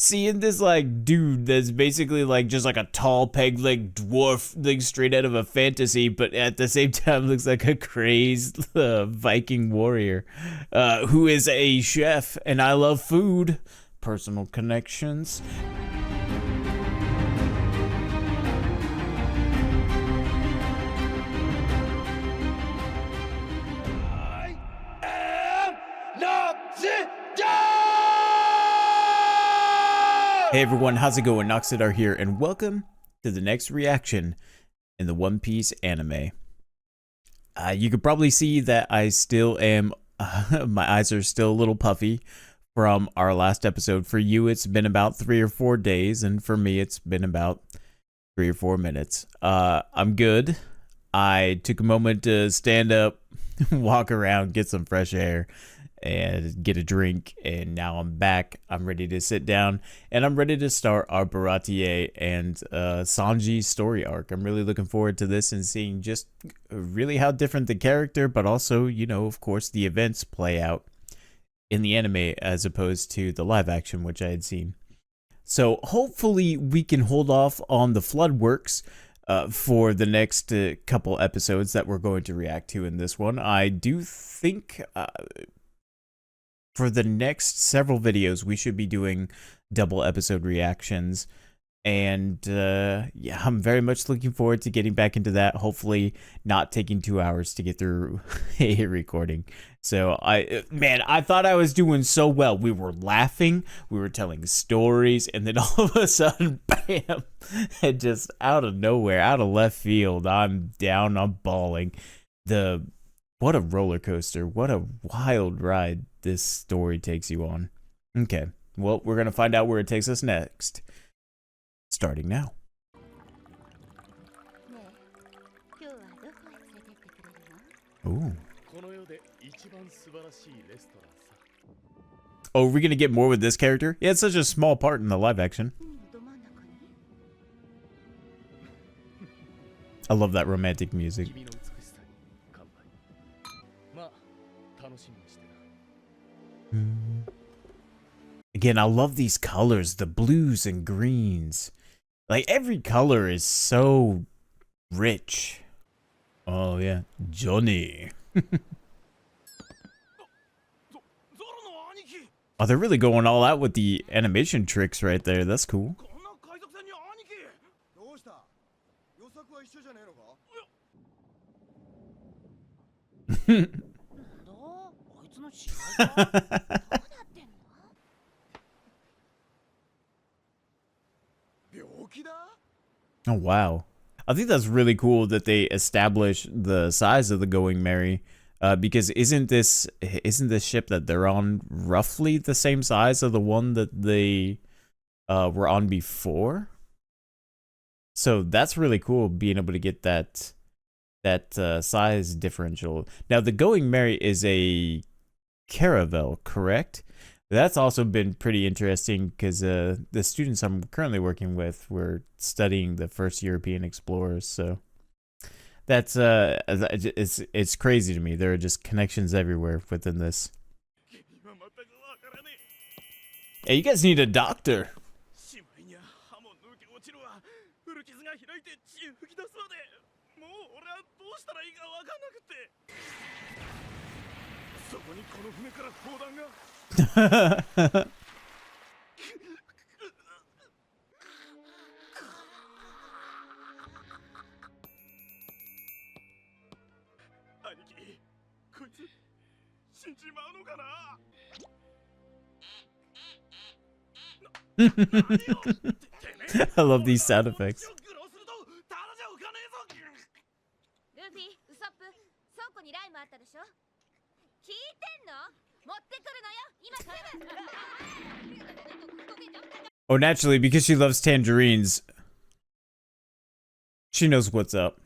seeing this like dude that's basically like just like a tall peg-leg dwarf like straight out of a fantasy, but at the same time looks like a crazed Viking warrior who is a chef, and I love food. Personal connections. I am Noxiddar! Hey everyone, how's it going? Noxiddar here, and welcome to the next reaction in the One Piece anime. You could probably see that I still am, my eyes are still a little puffy from our last episode. For you, it's been about 3 or 4 days, and for me, it's been about 3 or 4 minutes. I'm good. I took a moment to stand up, walk around, get some fresh air, and get a drink, and now I'm back. I'm ready to sit down, and I'm ready to start our Baratie and Sanji story arc. I'm really looking forward to this and seeing just really how different the character, but also, you know, of course, the events play out in the anime as opposed to the live action, which I had seen. So hopefully we can hold off on the flood works for the next couple episodes that we're going to react to in this one. I do think for the next several videos we should be doing double episode reactions, and yeah, I'm very much looking forward to getting back into that. Hopefully not taking 2 hours to get through a recording. So I thought I was doing so well. We were laughing, we were telling stories, and then all of a sudden, bam, and just out of nowhere, out of left field, I'm down, I'm bawling. What a roller coaster, what a wild ride this story takes you on. Okay, well, we're gonna find out where it takes us next. Starting now. Ooh. Oh, are we gonna get more with this character? Yeah, it's such a small part in the live action. I love that romantic music. Again, I love these colors, the blues and greens. Like, every color is so rich. Oh, yeah. Johnny. Oh, they're really going all out with the animation tricks right there. That's cool. Oh wow, I think that's really cool that they establish the size of the Going Merry, because isn't this ship that they're on roughly the same size of the one that they were on before? So that's really cool, being able to get that size differential. Now the Going Merry is a caravel, correct? That's also been pretty interesting because the students I'm currently working with were studying the first European explorers, so that's it's crazy to me. There are just connections everywhere within this. Hey, you guys need a doctor. I love these sound effects. Oh, naturally, because she loves tangerines, she knows what's up.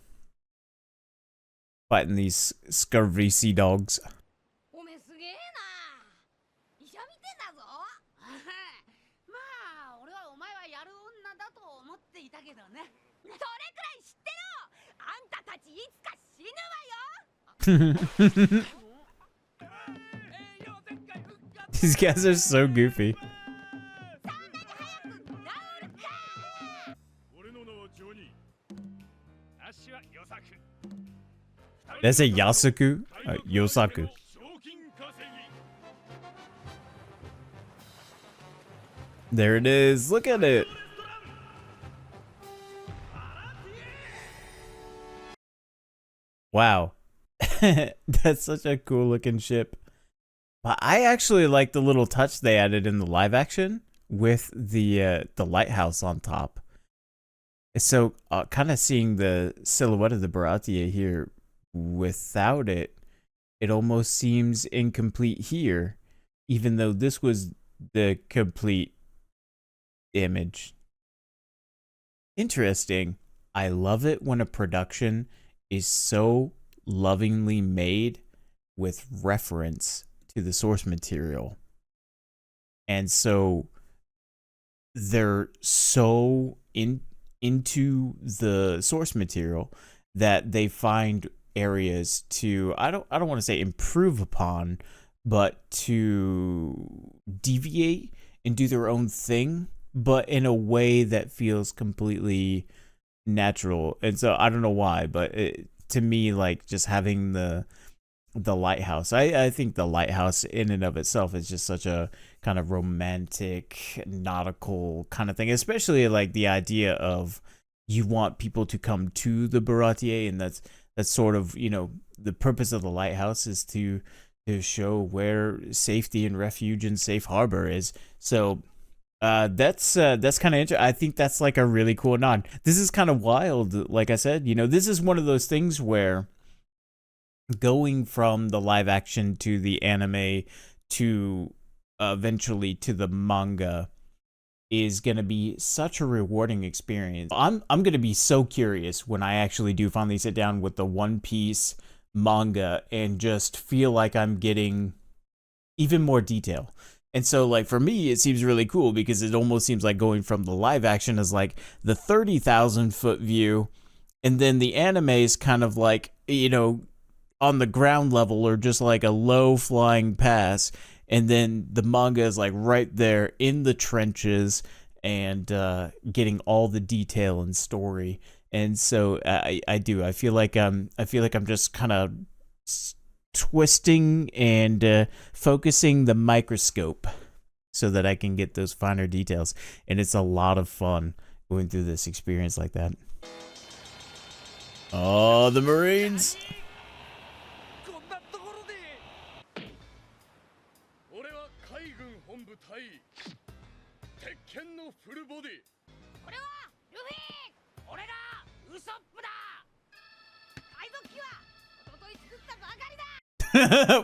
Fighting these scurvy sea dogs. These guys are so goofy. That's a Yasaku? Yosaku. There it is. Look at it. Wow. That's such a cool looking ship. But I actually like the little touch they added in the live action with the lighthouse on top. So kind of seeing the silhouette of the Baratie here without it, it almost seems incomplete here, even though this was the complete image. Interesting. I love it when a production is so lovingly made with reference to the source material. And so they're so into the source material that they find areas to I don't want to say improve upon, but to deviate and do their own thing, but in a way that feels completely natural. And so I don't know why, but to me, like just having the lighthouse, I think the lighthouse in and of itself is just such a kind of romantic nautical kind of thing, especially like the idea of you want people to come to the Baratie, and that's sort of, you know, the purpose of the lighthouse is to show where safety and refuge and safe harbor is. So that's kind of interesting. I think that's like a really cool nod. This is kind of wild. Like I said, you know, this is one of those things where going from the live action to the anime to eventually to the manga is going to be such a rewarding experience. I'm going to be so curious when I actually do finally sit down with the One Piece manga and just feel like I'm getting even more detail. And so, like, for me, it seems really cool because it almost seems like going from the live action as like the 30,000 foot view, and then the anime is kind of like, you know, on the ground level or just like a low flying pass, and then the manga is like right there in the trenches and getting all the detail and story. And so I feel like I'm just kind of twisting and focusing the microscope so that I can get those finer details, and it's a lot of fun going through this experience like that. Oh, the Marines.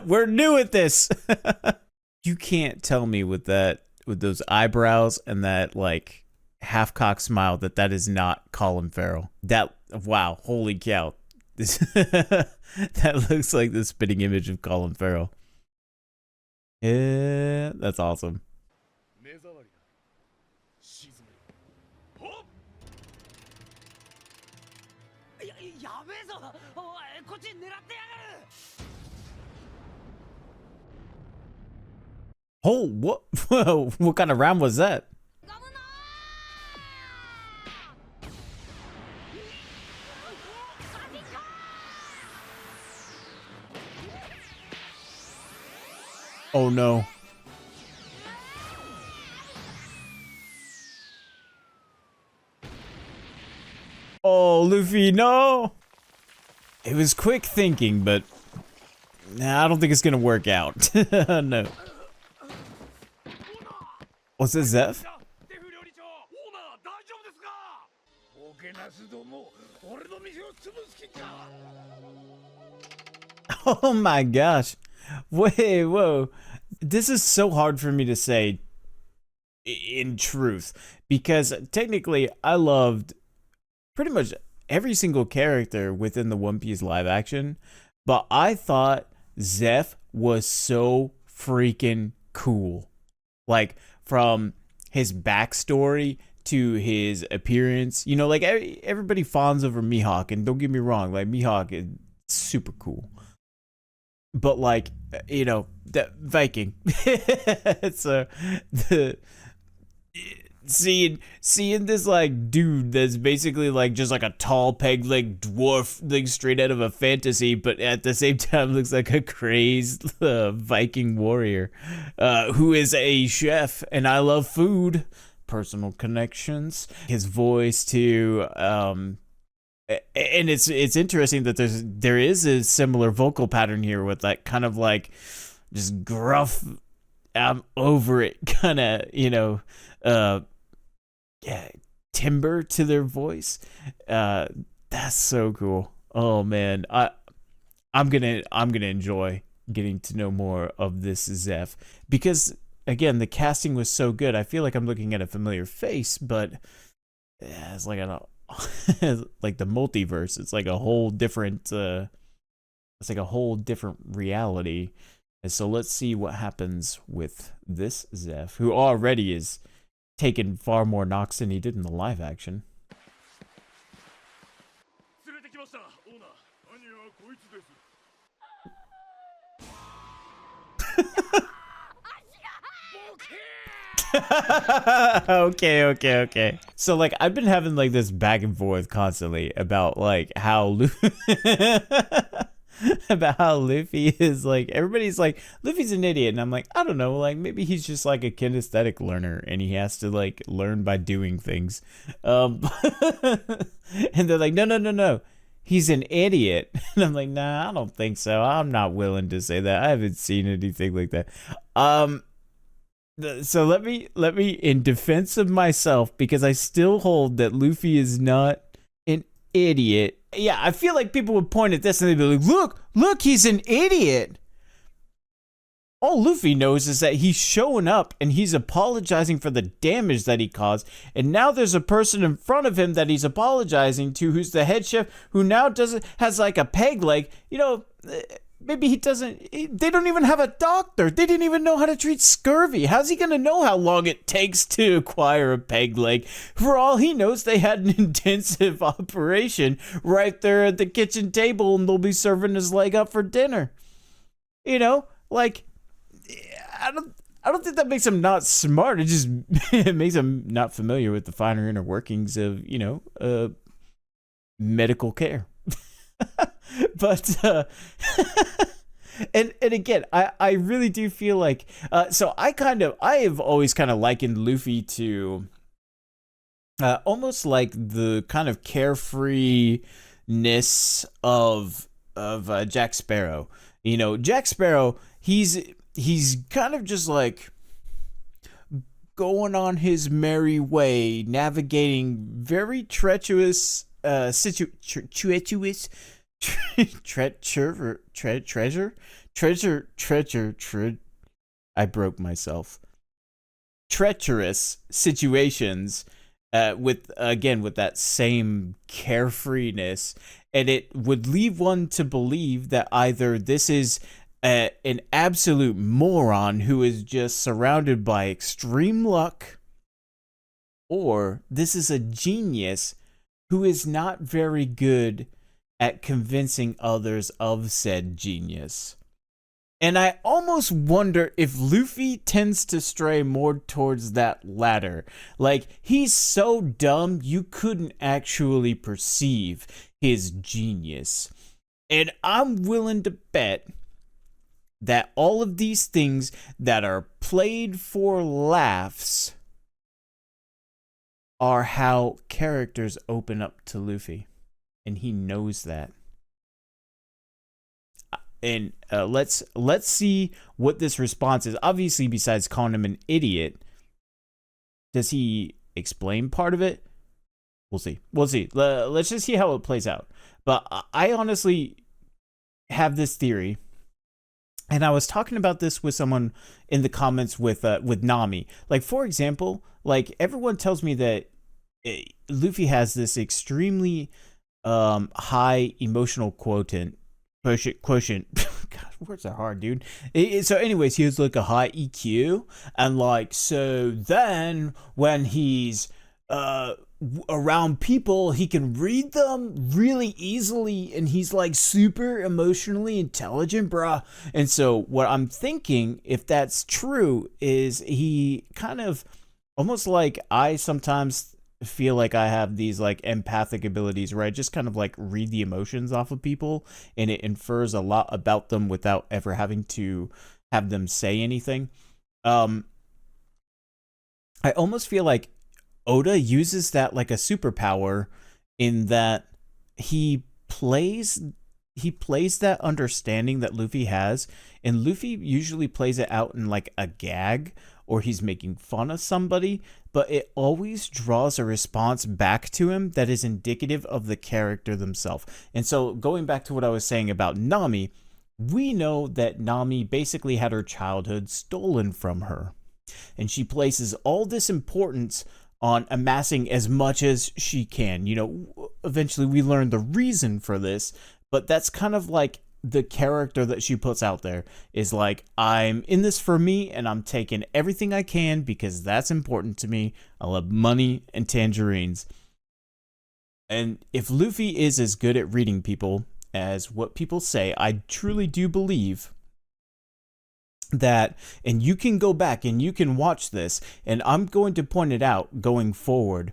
We're new at this. You can't tell me with those eyebrows and that like half-cocked smile that is not Colin Farrell. That, wow, holy cow. This that looks like the spitting image of Colin Farrell. Yeah, that's awesome. Oh, what? What kind of round was that? Oh no. Oh, Luffy, no. It was quick thinking, but nah, I don't think it's gonna work out. No. What's this, Zeff? Oh my gosh. Wait, whoa. This is so hard for me to say in truth, because technically I loved pretty much every single character within the One Piece live action, but I thought Zeff was so freaking cool. Like, from his backstory to his appearance, you know, like everybody fawns over Mihawk, and don't get me wrong, like Mihawk is super cool, but like, you know, that Viking, it's seeing this like dude that's basically like just like a tall peg leg dwarf like straight out of a fantasy, but at the same time looks like a crazed Viking warrior who is a chef, and I love food. Personal connections, his voice too, and it's interesting that there is a similar vocal pattern here with that kind of like just gruff, I'm over it kind of, yeah, timbre to their voice. That's so cool. Oh man, I'm gonna enjoy getting to know more of this Zeff, because again the casting was so good. I feel like I'm looking at a familiar face, but it's like like the multiverse. It's like a whole different reality. And so let's see what happens with this Zeff, who already is taken far more knocks than he did in the live action. Okay. So like I've been having like this back and forth constantly about like how about how Luffy is like, everybody's like, Luffy's an idiot, and I'm like, I don't know, like maybe he's just like a kinesthetic learner and he has to like learn by doing things. And they're like, no, he's an idiot. And I'm like, nah, I don't think so. I'm not willing to say that. I haven't seen anything like that. So let me in defense of myself, because I still hold that Luffy is not an idiot. Yeah, I feel like people would point at this and they'd be like, look, he's an idiot. All Luffy knows is that he's showing up and he's apologizing for the damage that he caused. And now there's a person in front of him that he's apologizing to, who's the head chef, who now has like a peg leg. Maybe he doesn't, they don't even have a doctor. They didn't even know how to treat scurvy. How's he going to know how long it takes to acquire a peg leg? For all he knows, they had an intensive operation right there at the kitchen table, and they'll be serving his leg up for dinner. Like, I don't think that makes him not smart. It just it makes him not familiar with the finer inner workings of, medical care. But and again, I really do feel like so I have always kind of likened Luffy to almost like the kind of carefreeness of Jack Sparrow. Jack Sparrow, he's kind of just like going on his merry way, navigating very treacherous I broke myself. Treacherous situations with that same carefreeness, and it would leave one to believe that either this is an absolute moron who is just surrounded by extreme luck, or this is a genius who is not very good at convincing others of said genius. And I almost wonder if Luffy tends to stray more towards that latter. Like, he's so dumb you couldn't actually perceive his genius. And I'm willing to bet that all of these things that are played for laughs are how characters open up to Luffy, and he knows that. And let's see what this response is. Obviously, besides calling him an idiot, does he explain part of it? We'll see. Let's just see how it plays out. But I honestly have this theory, and I was talking about this with someone in the comments with Nami. Like, for example, like everyone tells me that Luffy has this extremely high emotional quotient. God, words are hard, dude. So anyways, he has like a high EQ, and like, so then when he's around people, he can read them really easily, and he's like super emotionally intelligent, bruh. And so what I'm thinking, if that's true, is he kind of almost like I sometimes feel like I have these like empathic abilities where I just kind of like read the emotions off of people, and it infers a lot about them without ever having to have them say anything. Um, I almost feel like Oda uses that like a superpower in that he plays he plays that understanding that Luffy has, and Luffy usually plays it out in like a gag or he's making fun of somebody, but it always draws a response back to him that is indicative of the character themselves. And so going back to what I was saying about Nami, we know that Nami basically had her childhood stolen from her, and she places all this importance on amassing as much as she can. You know, eventually we learn the reason for this, but that's kind of like the character that she puts out there is like, I'm in this for me and I'm taking everything I can because that's important to me. I love money and tangerines. And if Luffy is as good at reading people as what people say, I truly do believe that, and you can go back and you can watch this, and I'm going to point it out going forward.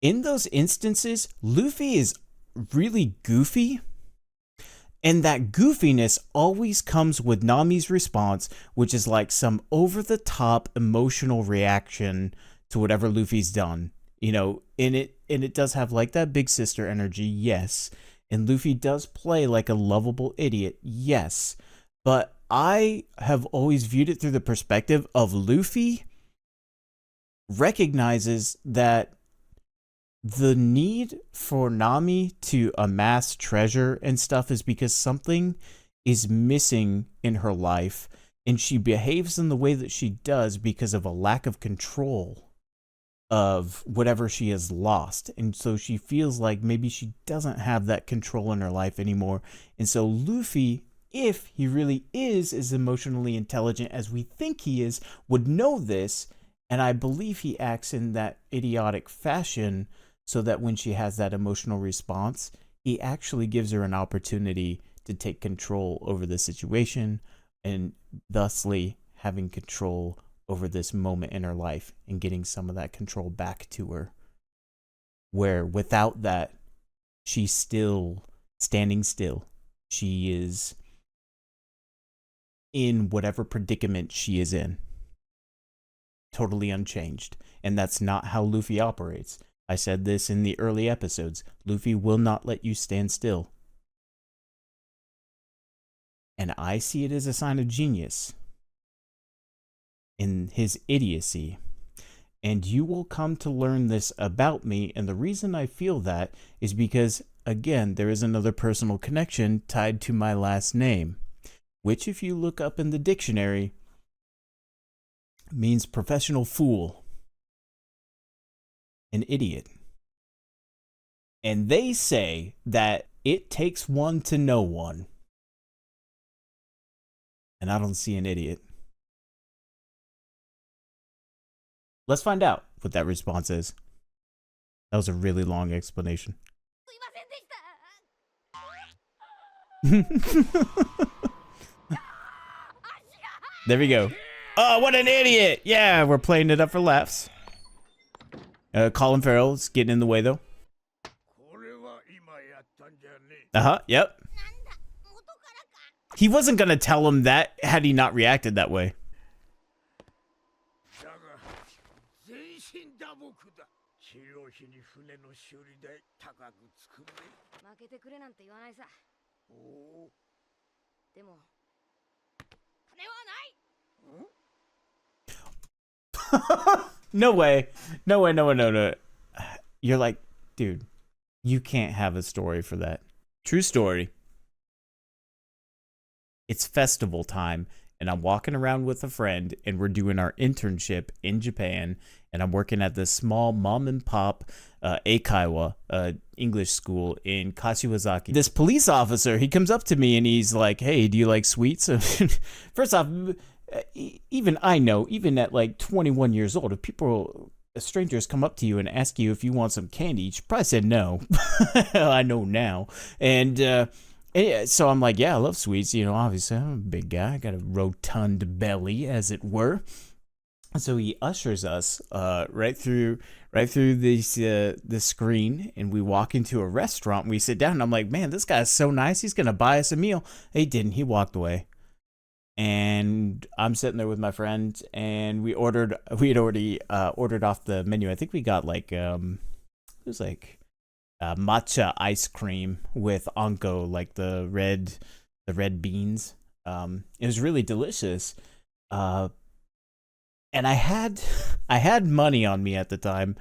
In those instances, Luffy is really goofy, and that goofiness always comes with Nami's response, which is like some over-the-top emotional reaction to whatever Luffy's done. You know, and it does have like that big sister energy, yes. And Luffy does play like a lovable idiot, yes. But I have always viewed it through the perspective of Luffy recognizes that the need for Nami to amass treasure and stuff is because something is missing in her life, and she behaves in the way that she does because of a lack of control of whatever she has lost. And so she feels like maybe she doesn't have that control in her life anymore. And so Luffy, if he really is as emotionally intelligent as we think he is, would know this, and I believe he acts in that idiotic fashion so that when she has that emotional response, he actually gives her an opportunity to take control over the situation, and thusly having control over this moment in her life and getting some of that control back to her. Where without that, she's still standing still. She is in whatever predicament she is in, totally unchanged. And that's not how Luffy operates. I said this in the early episodes. Luffy will not let you stand still. And I see it as a sign of genius in his idiocy. And you will come to learn this about me. And the reason I feel that is because, again, there is another personal connection tied to my last name, which, if you look up in the dictionary, means professional fool, an idiot. And they say that it takes one to know one. And I don't see an idiot. Let's find out what that response is. That was a really long explanation. There we go. Oh, what an idiot! Yeah, we're playing it up for laughs. Colin Farrell's getting in the way, though. Yep. He wasn't gonna tell him that had he not reacted that way. No way. No. You're like, dude, you can't have a story for that. True story. It's festival time, and I'm walking around with a friend, and we're doing our internship in Japan, and I'm working at this small mom and pop eikaiwa English school in Kashiwazaki. This police officer, he comes up to me and he's like, hey, do you like sweets? First off, even I know, even at like 21 years old, if strangers come up to you and ask you if you want some candy, you should probably say no. I know now. And so I'm like, yeah, I love sweets. You know, obviously I'm a big guy. I got a rotund belly, as it were. So he ushers us right through the screen, and we walk into a restaurant. And we sit down, and I'm like, man, this guy's so nice. He's gonna buy us a meal. He didn't. He walked away, and I'm sitting there with my friend, and we had already ordered off the menu. I think we got like it was like matcha ice cream with anko, like the red beans. It was really delicious. And I had money on me at the time,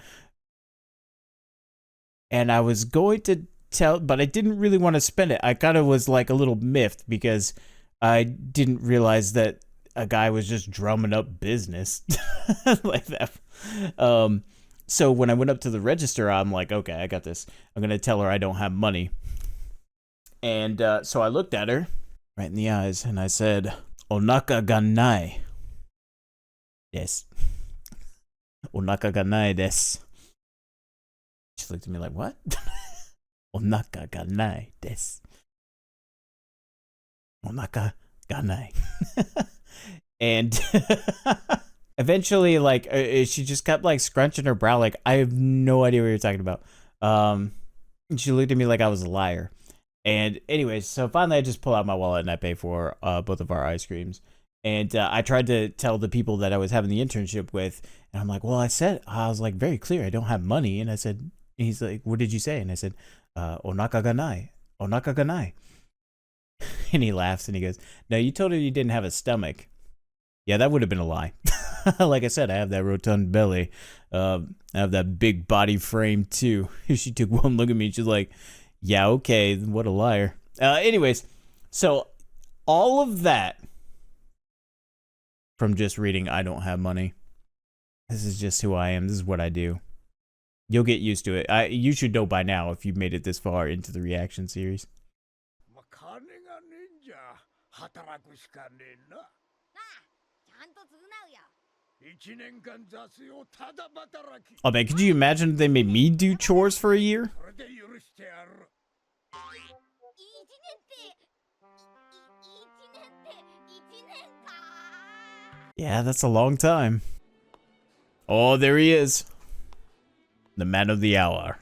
and I was going to tell, but I didn't really want to spend it. I kind of was like a little miffed because I didn't realize that a guy was just drumming up business like that. So when I went up to the register, I'm like, okay, I got this. I'm gonna tell her I don't have money. And so I looked at her right in the eyes, and I said, "Onaka ga nai." Yes. Onaka ga nai desu. She looked at me like, what? Onaka ga nai desu. Onaka ga nai. And eventually, like, she just kept like scrunching her brow, like, I have no idea what you're talking about. She looked at me like I was a liar. And anyways, so finally I just pull out my wallet and I pay for both of our ice creams. And I tried to tell the people that I was having the internship with, and I'm like, well, I was like very clear, I don't have money. And I said, he's like, what did you say? And I said, onaka ga nai, onaka ga nai. And he laughs and he goes, no, you told her you didn't have a stomach. Yeah, that would have been a lie. Like I said, I have that rotund belly. I have that big body frame too. She took one look at me, she's like, yeah, okay, what a liar. Anyways, so all of that from just reading I don't have money. This is just who I am. This is what I do. You'll get used to it. You should know by now if you've made it this far into the reaction series. Oh man, could you imagine if they made me do chores for a year? Yeah, that's a long time. Oh, there he is. The man of the hour.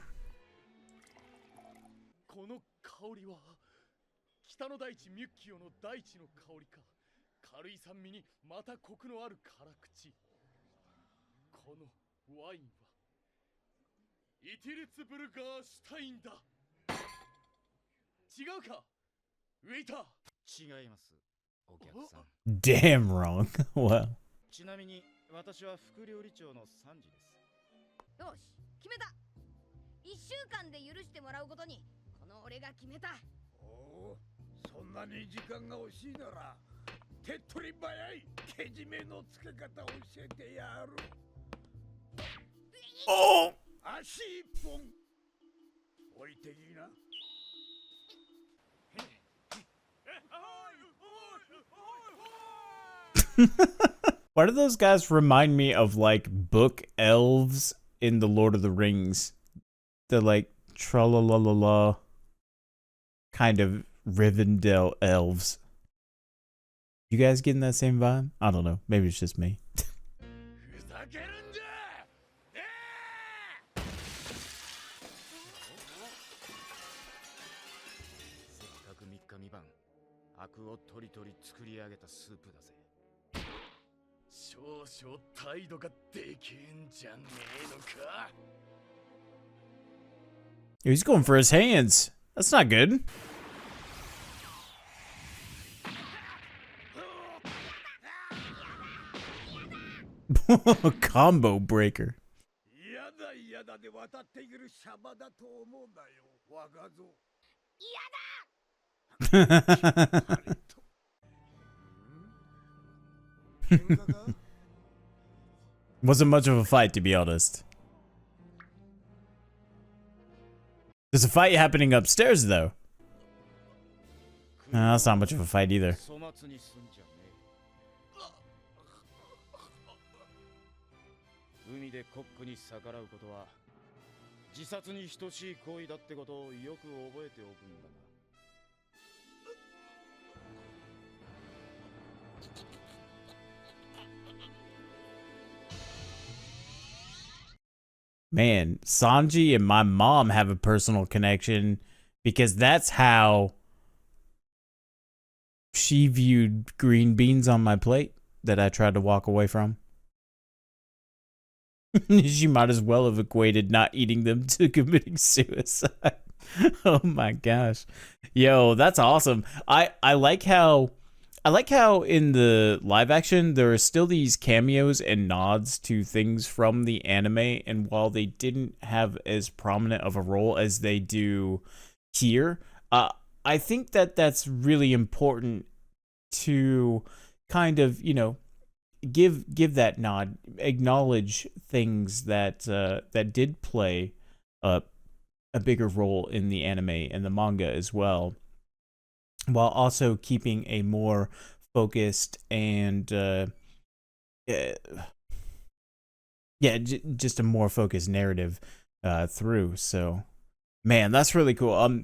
Damn wrong. Wow. ちなみに私は副料理長のサンジです。よし、決めた。1週間で許してもらうことにこの俺が決めた。おお、そんなに時間が欲しいなら手っ取り早いけじめのつけ方を教えてやる。Oh! 足一本置いていいな。Why do those guys remind me of like book elves in the Lord of the Rings? They're like tra-la-la-la-la kind of Rivendell elves. You guys getting that same vibe? I don't know. Maybe it's just me. He's going for his hands. That's not good. Combo breaker. Wasn't much of a fight, to be honest. There's a fight happening upstairs, though. No, that's not much of a fight either. Man, Sanji and my mom have a personal connection because that's how she viewed green beans on my plate that I tried to walk away from. She might as well have equated not eating them to committing suicide. Oh my gosh. Yo, that's awesome. I like how in the live action there are still these cameos and nods to things from the anime, and while they didn't have as prominent of a role as they do here, I think that that's really important to kind of, you know, give that nod, acknowledge things that that did play a bigger role in the anime and the manga as well, while also keeping a more focused and just a more focused narrative through. So, man, that's really cool.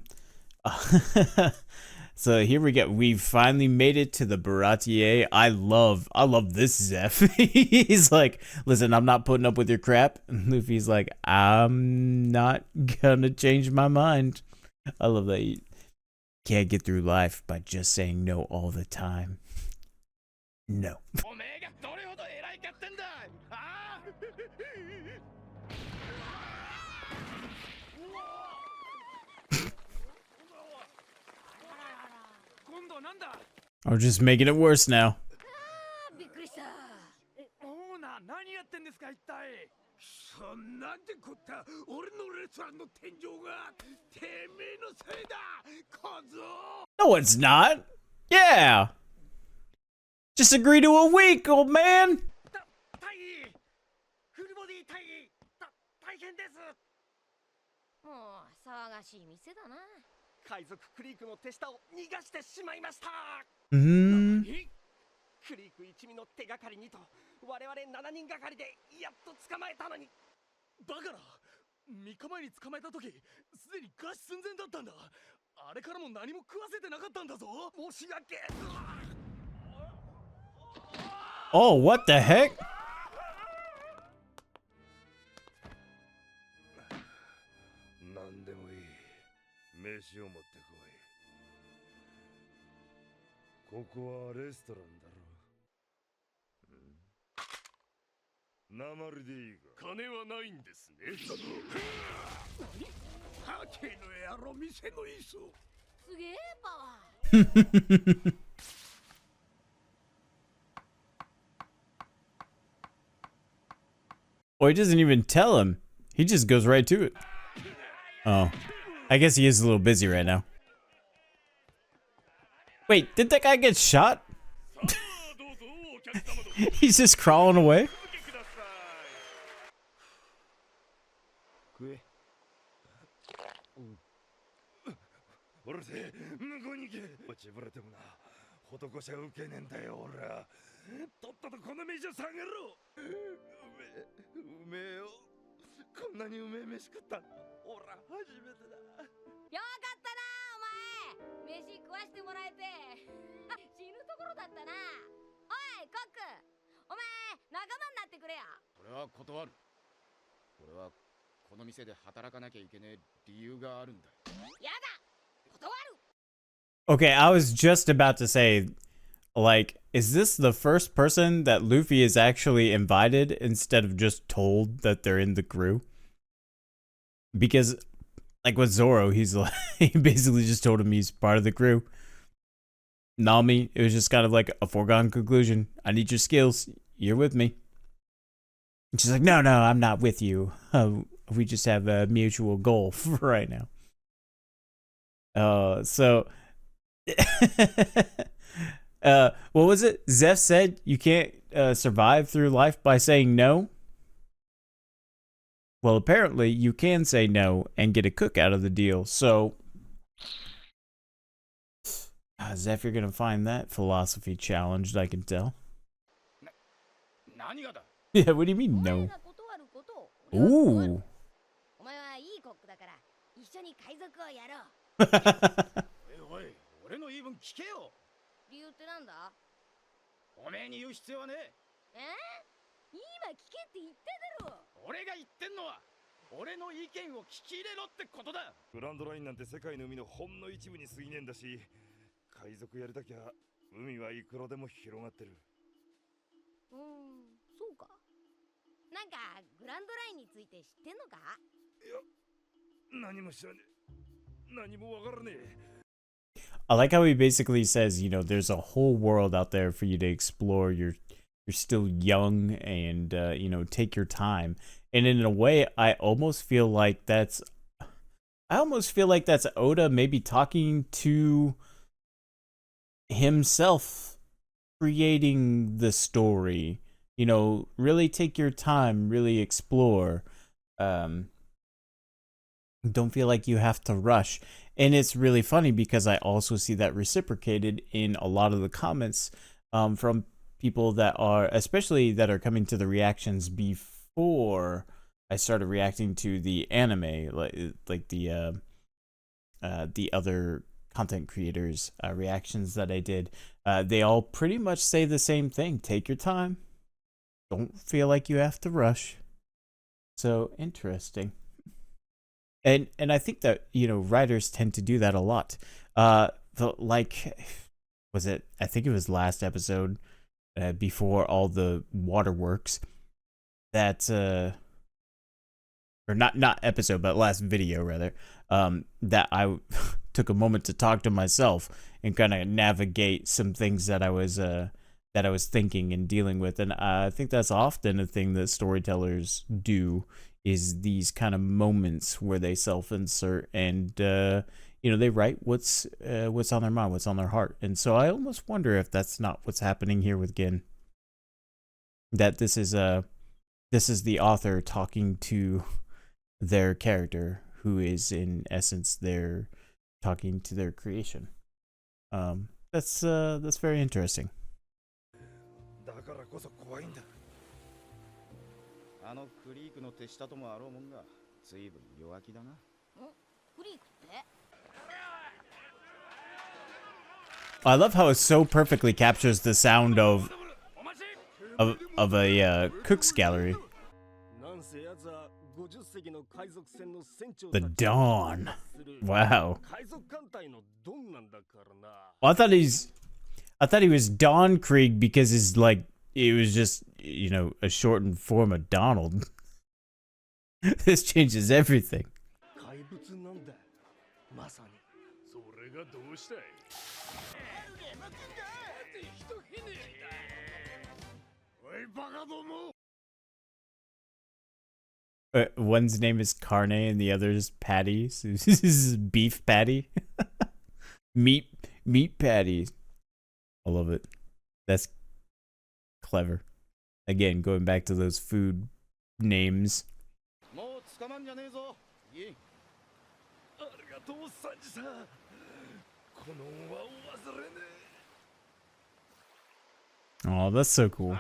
So here we go. We finally made it to the Baratie. I love this Zeff. He's like, listen, I'm not putting up with your crap. And Luffy's like, I'm not gonna change my mind. I love that. You can't get through life by just saying no all the time. No. Or just making it worse now. No, it's not. Yeah. Just agree to a week, old man. Oh, what the heck? Or he doesn't even tell him. He just goes right to it. Oh. I guess he is a little busy right now. Wait, did that guy get shot? He's just crawling away. Okay, I was just about to say, like, is this the first person that Luffy is actually invited instead of just told that they're in the crew? Because, like with Zoro, he's like, he basically just told him he's part of the crew. Nami, it was just kind of like a foregone conclusion. I need your skills. You're with me. And she's like, no, I'm not with you. We just have a mutual goal for right now. So, what was it? Zeff said you can't survive through life by saying no. Well, apparently you can say no and get a cook out of the deal. So, Zeff, you're gonna find that philosophy challenged, I can tell. Yeah, what do you mean no? Ooh. 俺の意見を聞き入れろってことだ。グランドラインなんて世界の海のほんの一部に過ぎねえんだし、海賊やりたきゃ海はいくらでも広がってる。そうか。なんかグランドラインについて知ってんのか？いや、何も知らねえ。何もわからねえ。I like how he basically says, you know, there's a whole world out there for you to explore. You're still young, and you know, take your time. And in a way, I almost feel like that's Oda maybe talking to himself, creating the story. You know, really take your time, really explore. Don't feel like you have to rush. And it's really funny because I also see that reciprocated in a lot of the comments from people that are, especially that are coming to the reactions before I started reacting to the anime, like the other content creators' reactions that I did. They all pretty much say the same thing. Take your time. Don't feel like you have to rush. So interesting. And I think that, you know, writers tend to do that a lot. Like, was it? I think it was last episode, before all the waterworks. That or not episode, but last video rather. That I took a moment to talk to myself and kind of navigate some things that I was thinking and dealing with, and I think that's often a thing that storytellers do. Is these kind of moments where they self-insert and you know, they write what's on their mind, what's on their heart. And so I almost wonder if that's not what's happening here with Gin. That this is the author talking to their character, who is in essence their talking to their creation. That's very interesting. だからこそ怖いんだ。あのクリークの手下ともあろうもんが、随分弱気だな。クリークって？ I love how it so perfectly captures the sound of a cook's gallery. The Dawn. Wow. Well, I thought he was Don Krieg because his, like, it was just, you know, a shortened form of Donald. This changes everything. One's name is Carne and the other's Patty. So this is beef patty. meat patty. I love it. That's clever. Again, going back to those food names. Oh, that's so cool.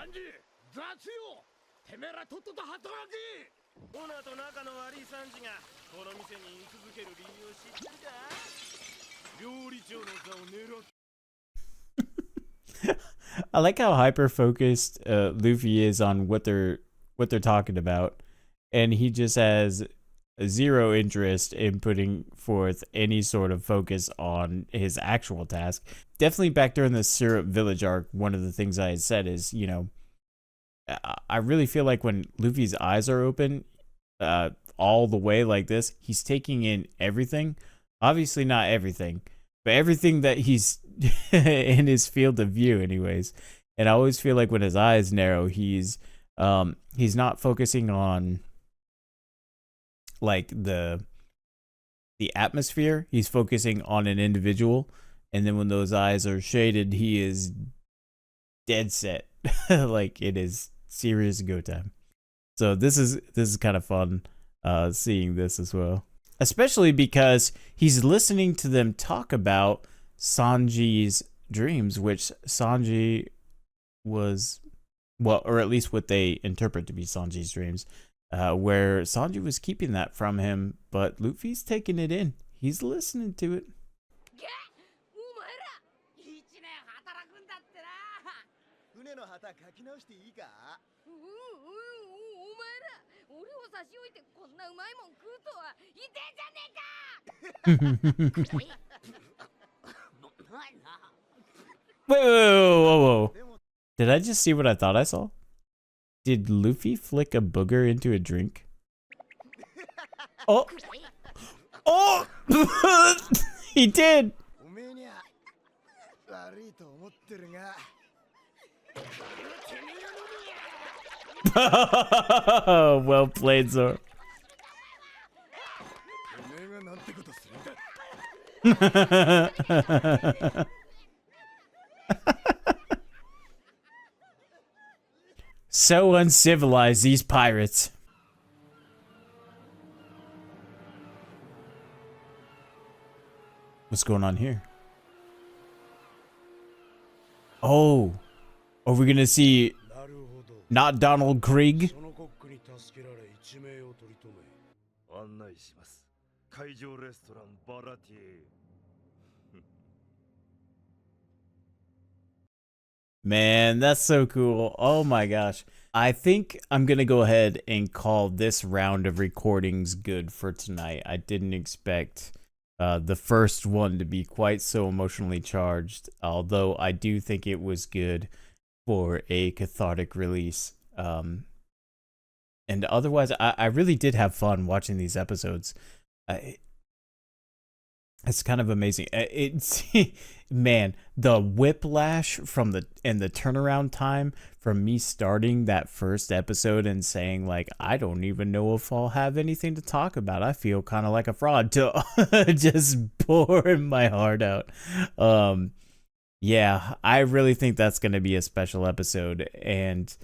I like how hyper focused Luffy is on what they're talking about, and he just has zero interest in putting forth any sort of focus on his actual task. Definitely back during the Syrup Village arc, one of the things I had said is, you know, I really feel like when Luffy's eyes are open, all the way like this, he's taking in everything. Obviously not everything, but everything that he's in his field of view anyways. And I always feel like when his eyes narrow, he's not focusing on like the atmosphere. He's focusing on an individual, and then when those eyes are shaded, he is dead set. Like it is serious go time. So this is kind of fun seeing this as well, especially because he's listening to them talk about Sanji's dreams, which Sanji was, well, or at least what they interpret to be Sanji's dreams, where Sanji was keeping that from him, but Luffy's taking it in. He's listening to it. 俺を差し置いてこんなうまいもん食うとは痛えじゃねえか Wait, whoa. Did I just see what I thought I saw? Did Luffy flick a booger into a drink? Oh! Oh! He did! Well played, Zoro. So uncivilized, these pirates. What's going on here? Oh, are we gonna see not Donald Krieg? Man, that's so cool. Oh my gosh. I think I'm going to go ahead and call this round of recordings good for tonight. I didn't expect the first one to be quite so emotionally charged, although I do think it was good for a cathartic release. And otherwise, I really did have fun watching these episodes. It's kind of amazing. It's man, the whiplash from the turnaround time from me starting that first episode and saying like, I don't even know if I'll have anything to talk about. I feel kind of like a fraud to just pouring my heart out. Yeah, I really think that's going to be a special episode. And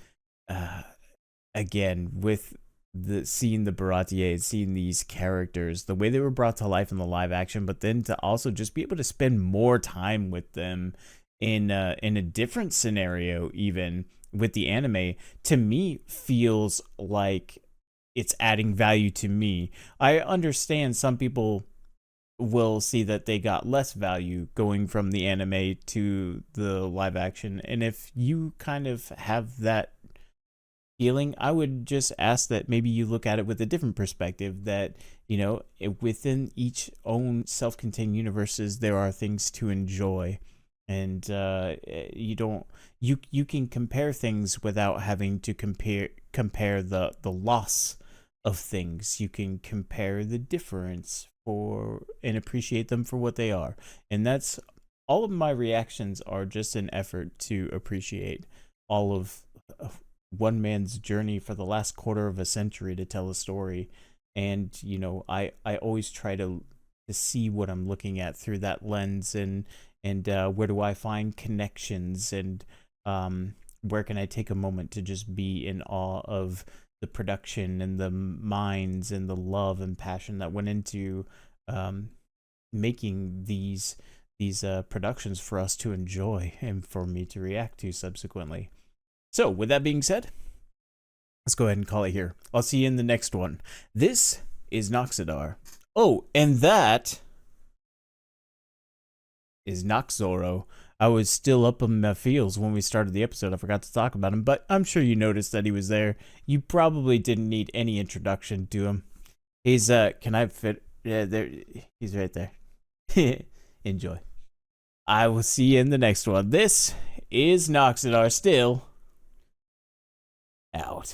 again, with seeing the Baratie, seeing these characters, the way they were brought to life in the live action, but then to also just be able to spend more time with them in a different scenario, even with the anime, to me feels like it's adding value to me. I understand some people will see that they got less value going from the anime to the live action, and if you kind of have that feeling, I would just ask that maybe you look at it with a different perspective, that, you know, within each own self-contained universes there are things to enjoy, and you can compare things without having to compare the loss of things. You can compare the difference and appreciate them for what they are, and that's all of my reactions are just an effort to appreciate all of one man's journey for the last quarter of a century to tell a story. And you know, I always try to see what I'm looking at through that lens, and where do I find connections, and where can I take a moment to just be in awe of the production and the minds and the love and passion that went into making these productions for us to enjoy and for me to react to subsequently. So, with that being said, let's go ahead and call it here. I'll see you in the next one. This is Noxiddar. Oh, and that is Noxzoro. I was still up in my feels when we started the episode. I forgot to talk about him, but I'm sure you noticed that he was there. You probably didn't need any introduction to him. He's, can I fit? Yeah, there, he's right there. Enjoy. I will see you in the next one. This is Noxiddar still out.